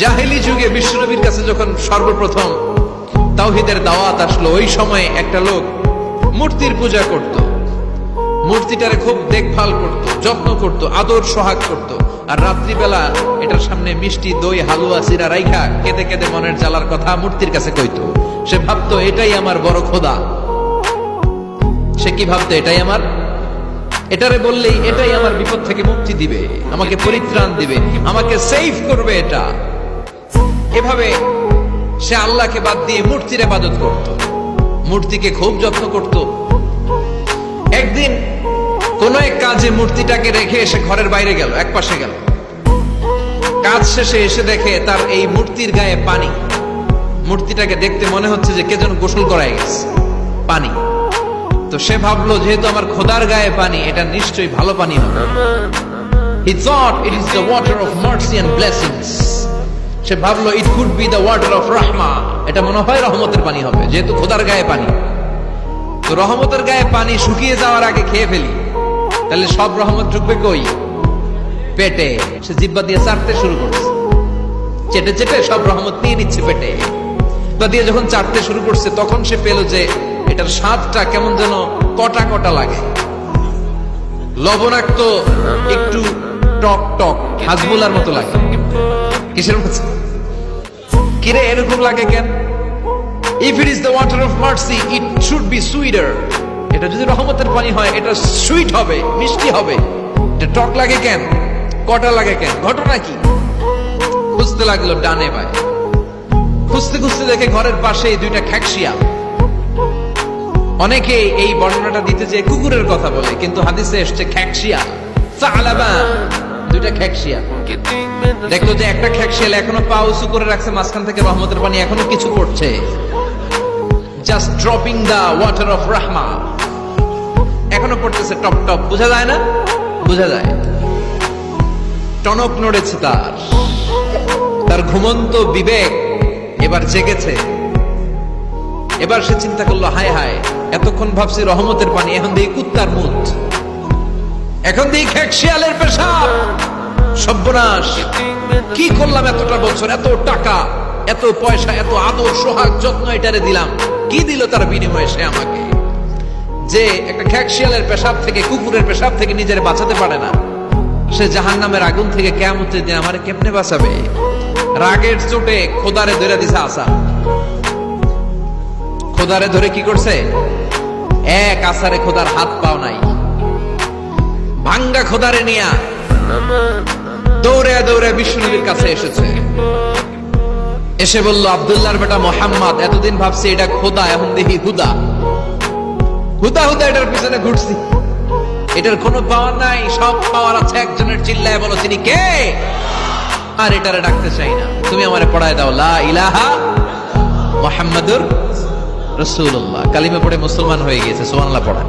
জাহেলি যুগে বিশ্বনবীর কাছে যখন সর্বপ্রথম তাওহীদের দাওয়াত আসলো, ওই সময় একটা লোক মূর্তির পূজা করত, মূর্তিটারে খুব দেখভাল করত, যত্ন করত, আদর সোহাগ করত, আর রাত্রিবেলা এটার সামনে মিষ্টি দই হালুয়া সিরা রাইখা কেঁদে কেঁদে মনের জ্বালার কথা মূর্তির কাছে কইতো। সে ভাবতো এটাই আমার বড় খোদা। সে কি ভাবতো? এটারে বললেই এটাই আমার বিপদ থেকে মুক্তি দিবে, আমাকে পরিত্রাণ দিবে, আমাকে সেভ করবে। এটা এভাবে সে আল্লাহকে বাদ দিয়ে মূর্তির ইবাদত করত, মূর্তিকে খুব যত্ন করত। একদিন কোন এক কাজে মূর্তিটাকে রেখে এসে ঘরের বাইরে গেল, এক পাশে গেল। কাজ শেষে এসে দেখে তার এই মূর্তির গায়ে পানি। মূর্তিটাকে দেখতে মনে হচ্ছে যে কে যেন গোসল করায় গেছে, পানি। তো সে ভাবলো যেহেতু আমার খোদার গায়ে পানি, এটা নিশ্চয়ই ভালো পানি হবে। He thought it is the water of mercy and blessings. সে ভাবলো it could be the water of rahma. এটা মনে হয় রহমতের পানি হবে, যেহেতু খোদার গায়ে পানি। তো রহমতের গায়ে পানি শুকিয়ে যাওয়ার আগে খেয়ে ফেলি, তাহলে সব রহমত ঢুকবে কই? পেটে। সে জিহ্বা দিয়ে চাটতে শুরু করছে, চেটে চেটে সব রহমত নিয়ে নিচ্ছে পেটে। জিহ্বা দিয়ে যখন চাটতে শুরু করছে, তখন সে পেল যে এটার স্বাদটা কেমন যেন কটা কটা লাগে, লবণাক্ত, একটু টক টক, হাজবুলার মতো লাগে। কিসের মতো? কিরে এরকম লাগে কেন? If it is the water of mercy, it should be sweeter. এটা যদি রহমতের পানি হয়, এটা সুইট হবে, মিষ্টি হবে। এটা টক লাগে কেন, কটা লাগে কেন, ঘটনা কি? খুঁজতে লাগলো ডানে বায়ে, খুঁজতে খুঁজতে দেখে ঘরের পাশে দুইটা খ্যাকশিয়া। অনেকে এই বর্ণনাটা দিতে যে কুকুরের কথা বলে, কিন্তু হাদিসে এসছে খ্যাকশিয়া, সালাবা, দুইটা খ্যাকশিয়া। দেখলো যে একটা খ্যাকশিয়াল এখনো পা উঁচু করে রাখছে, মাঝখান থেকে রহমতের পানি এখনো কিছু পড়ছে, just dropping the water of রাহমা, এখনো পড়তেছে টপ টপ। বোঝা যায় না? বোঝা যায়। টনক নড়েছে তার ঘুমন্ত বিবেক এবার জেগেছে। এবার সে চিন্তা করলো, হায় হায়, এতক্ষণ ভাবছি রহমতের পানি, এখন দিয়ে কুত্তার মুত, এখন দিয়ে খ্যাকশিয়ালের পেশাব। সর্বনাশ, কি করলাম এতটা বছর, এত টাকা, এত পয়সা, এত আদর সোহাগ যত্ন এটারে দিলাম, কি দিল তার বিনিময়ে সে আমাকে? যে একটা খ্যাকশিয়ালের পেশাব থেকে, কুকুরের পেশাব থেকে নিজের বাঁচাতে পারে না, সে জাহান্নামের আগুন থেকে কিয়ামতের দিন আমারে কেমনে বাঁচাবে? রাগের চোটে খোদারে ধরে দিছে আসা। খোদারে ধরে কি করছে? এক আসারে খোদার হাত পাও নাই, ভাঙ্গা খোদারে নিয়া দৌড়ে দৌড়ে বিশ্বনবীর কাছে এসেছে। এসে বলল, আব্দুল্লাহর বেটা মোহাম্মদ, এতদিন ভাবছি এটা খোদা, এখন দেখি হুদা। হুদা হুদা এটার পিছনে ঘুরছি, এটার কোনো পাওয়ার নাই, সব পাওয়ার আছে একজনের। চিল্লায় বলো তিনি কে? আর এটারে ডাকতে চাই না, তুমি আমারে পড়ায় দাও লা ইলাহা মুহাম্মাদুর রাসূলুল্লাহ। কালিমা পড়ে মুসলমান হয়ে গিয়েছে, সুবহানাল্লাহ পড়া।